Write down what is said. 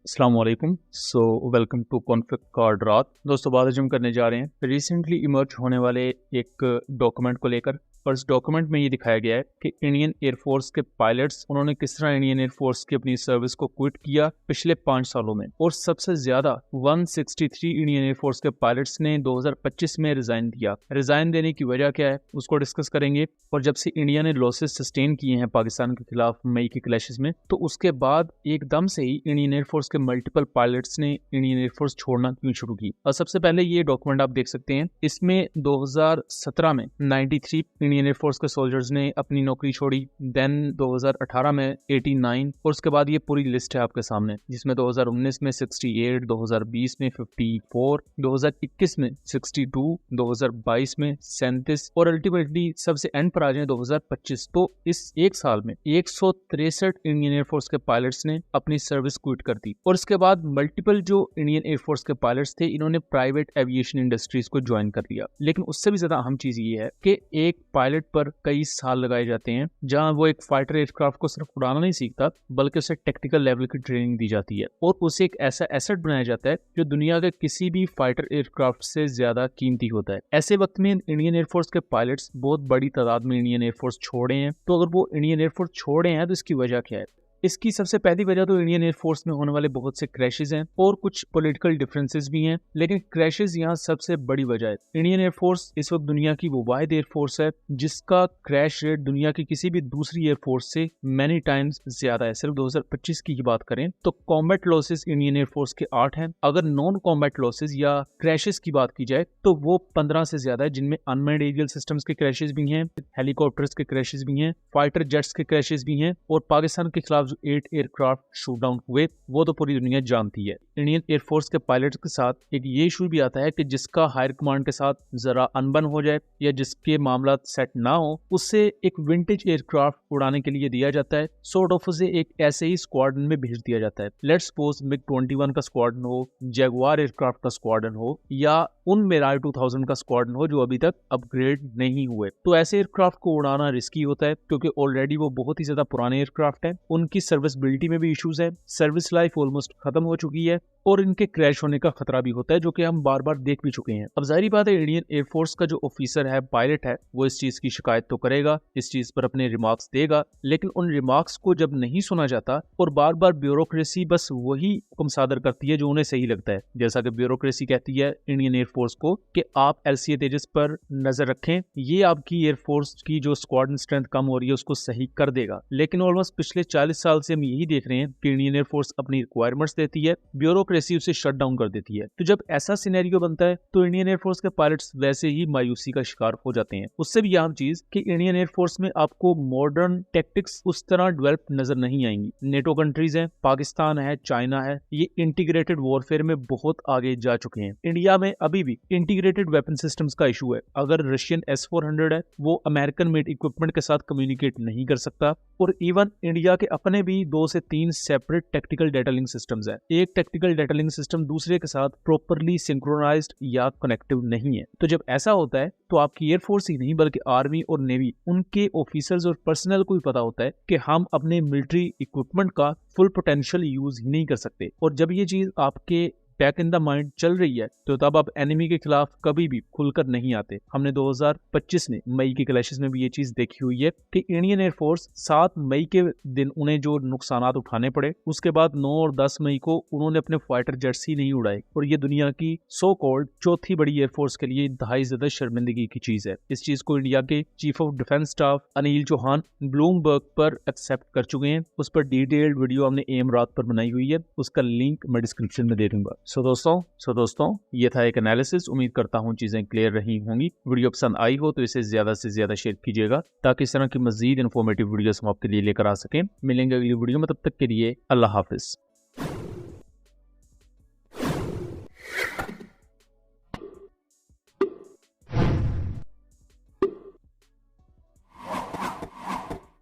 अस्सलाम वालेकुम। Welcome to conflict card रात। दोस्तों, बात आज हम करने जा रहे हैं रिसेंटली इमर्ज होने वाले एक डॉक्यूमेंट को लेकर। और इस डॉक्यूमेंट में ये दिखाया गया है कि इंडियन एयरफोर्स के पायलट्स उन्होंने किस तरह इंडियन एयरफोर्स की अपनी सर्विस को क्विट किया पिछले 5 सालों में। और सबसे ज्यादा 163 इंडियन एयरफोर्स के पायलट्स ने 2025 में रिजाइन दिया। रिजाइन देने की वजह क्या है उसको डिस्कस करेंगे। और जब से इंडिया ने लॉसेस सस्टेन किए हैं पाकिस्तान के खिलाफ मई के क्लैशेस में, तो उसके बाद एकदम से ही इंडियन एयरफोर्स के मल्टीपल पायलट्स ने इंडियन एयरफोर्स छोड़ना क्यों शुरू की। और सबसे पहले ये डॉक्यूमेंट आप देख सकते हैं। इसमें 2017 में 93 इंडियन एयरफोर्स के सोल्जर्स ने अपनी नौकरी छोड़ी। देन 2018 में 89 और उसके बाद ये पूरी लिस्ट है आपके सामने, जिसमें 2019 में 68, 2020 में 54, 2021 में 62, 2022 में 37 और अल्टीमेटली सबसे एंड पर आ जाए 2025। तो इस एक साल में 163 इंडियन एयरफोर्स के पायलट्स ने अपनी सर्विस क्विट कर दी। और इसके बाद मल्टीपल जो इंडियन एयरफोर्स के पायलट्स थे, इन्होंने प्राइवेट एविएशन इंडस्ट्रीज को ज्वाइन कर लिया। लेकिन उससे भी ज्यादा अहम चीज ये है कि एक पायलट पर कई साल लगाए जाते हैं, जहां वो एक फाइटर एयरक्राफ्ट को सिर्फ उड़ाना नहीं सीखता, बल्कि उसे टेक्निकल लेवल की ट्रेनिंग दी जाती है और उसे एक ऐसा एसेट बनाया जाता है जो दुनिया के किसी भी फाइटर एयरक्राफ्ट से ज्यादा कीमती होता है। ऐसे वक्त में इंडियन एयरफोर्स के पायलट्स बहुत बड़ी तादाद में इंडियन एयरफोर्स छोड़े हैं। तो अगर वो इंडियन एयरफोर्स छोड़े हैं तो इसकी वजह क्या है? इसकी सबसे पहली वजह तो इंडियन एयरफोर्स में होने वाले बहुत से क्रैशेस हैं और कुछ पॉलिटिकल डिफरेंसेस भी हैं। लेकिन क्रैशेस यहाँ सबसे बड़ी वजह है। इंडियन एयरफोर्स इस वक्त दुनिया की वो वाहिद एयरफोर्स है जिसका क्रैश रेट दुनिया की किसी भी दूसरी एयरफोर्स से मैनी टाइम्स ज्यादा है। सिर्फ 2025 की बात करें तो कॉम्बैट लॉसेस इंडियन एयरफोर्स के 8 हैं। अगर नॉन कॉम्बैट लॉसेस या क्रैशेस की बात की जाए तो वो 15 से ज्यादा है, जिनमें अनमैन्ड एरियल सिस्टम्स के क्रैशेस भी हैं, हेलीकॉप्टर्स के क्रैशेस भी हैं, फाइटर जेट्स के क्रैशेस भी हैं और पाकिस्तान के खिलाफ 8 एयरक्राफ्ट शूट डाउन हुए वो तो पूरी दुनिया जानती है। इंडियन एयरफोर्स के पायलट्स के साथ एक ये इशू भी आता है कि जिसका हायर कमांड के साथ जरा अनबन हो जाए या जिसके मामला सेट ना हो, उससे एक विंटेज एयरक्राफ्ट उड़ाने के लिए दिया जाता है। सॉर्ट ऑफ उसे एक ऐसे ही स्क्वाड्रन में भेज दिया जाता है। लेट्स सपोज मिग 21 का स्क्वाड्रन हो, जगुआर एयरक्राफ्ट का स्क्वाड्रन हो या उन मिराज 2000 का स्क्वाड्रन हो जो अभी तक अपग्रेड नहीं हुए। तो ऐसे एयरक्राफ्ट को उड़ाना रिस्की होता है क्योंकि ऑलरेडी वो बहुत ही ज्यादा पुराने एयरक्राफ्ट है, उनकी सर्विसबिलिटी में भी इश्यूज है, सर्विस लाइफ ऑलमोस्ट खत्म हो चुकी है और इनके क्रैश होने का खतरा भी होता है, जो कि हम बार बार देख भी चुके हैं। अब जाहिर बात है इंडियन एयरफोर्स का जो ऑफिसर है, पायलट है, वो इस चीज की शिकायत तो करेगा, इस चीज पर अपने रिमार्क्स देगा। लेकिन उन रिमार्क्स को जब नहीं सुना जाता और बार बार ब्यूरोक्रेसी बस वही हुक्म सादर करती है जो उन्हें सही लगता है। जैसा कि ब्यूरोक्रेसी कहती है इंडियन एयरफोर्स को कि आप LCA तेजस पर नजर रखें, ये आपकी एयरफोर्स की जो स्क्वाड्रन स्ट्रेंथ कम हो रही है उसको सही कर देगा। लेकिन ऑलमोस्ट पिछले 40 साल से हम यही देख रहे हैं कि इंडियन एयरफोर्स अपनी रिक्वायरमेंट्स देती है, ब्यूरोक्रेसी उसे शट डाउन कर देती है। तो जब ऐसा सिनेरियो बनता है तो इंडियन एयरफोर्स के पायलट्स वैसे ही मायूसी का शिकार हो जाते हैं। उससे भी अहम चीज कि इंडियन एयरफोर्स में आपको मॉडर्न टेक्टिक्स उस तरह डेवलप नजर नहीं आएंगी। नेटो कंट्रीज हैं, पाकिस्तान है, चाइना है, ये इंटीग्रेटेड वॉरफेयर में बहुत आगे जा चुके हैं। इंडिया में अभी भी इंटीग्रेटेड वेपन सिस्टम्स का इशू है। अगर रशियन S-400 है, वो अमेरिकन मेड इक्विपमेंट के साथ कम्युनिकेट नहीं कर सकता। और इवन इंडिया के अपने भी 2 से 3 separate tactical data link systems है। एक टेक्निकल डेटा लिंक सिस्टम दूसरे के साथ प्रॉपरली सिंक्रोनाइज्ड या कनेक्टिव नहीं है। तो जब ऐसा होता है तो आपकी एयरफोर्स ही नहीं बल्कि आर्मी और नेवी, उनके ऑफिसर्स और पर्सनल को भी पता होता है कि हम अपने मिलिट्री इक्विपमेंट का फुल पोटेंशियल यूज ही नहीं कर सकते। और जब ये चीज आपके बैक इन द माइंड चल रही है तो तब आप एनिमी के खिलाफ कभी भी खुलकर नहीं आते। हमने 2025 में मई के क्लैशेस में भी ये चीज देखी हुई है कि इंडियन एयरफोर्स 7 मई के दिन उन्हें जो नुकसान उठाने पड़े, उसके बाद 9 और 10 मई को उन्होंने अपने फाइटर जेट्स ही नहीं उड़ाए। और ये दुनिया की सो कॉल्ड चौथी बड़ी एयरफोर्स के लिए इंतहाई ज्यादा शर्मिंदगी की चीज है। इस चीज को इंडिया के chief of defence staff Anil Chauhan Bloomberg पर एक्सेप्ट कर चुके हैं। उस पर डिटेल्ड वीडियो हमने एम रात पर बनाई हुई है, उसका लिंक मैं डिस्क्रिप्शन में दे दूंगा। सो दोस्तों ये था एक एनालिसिस। उम्मीद करता हूँ चीजें क्लियर रही होंगी। वीडियो पसंद आई हो तो इसे ज्यादा से ज्यादा शेयर कीजिएगा ताकि इस तरह की मजीद इन्फॉर्मेटिव वीडियोस हम आपके लिए लेकर आ सकें। मिलेंगे अगली वीडियो में, तब तक के लिए अल्लाह हाफिज।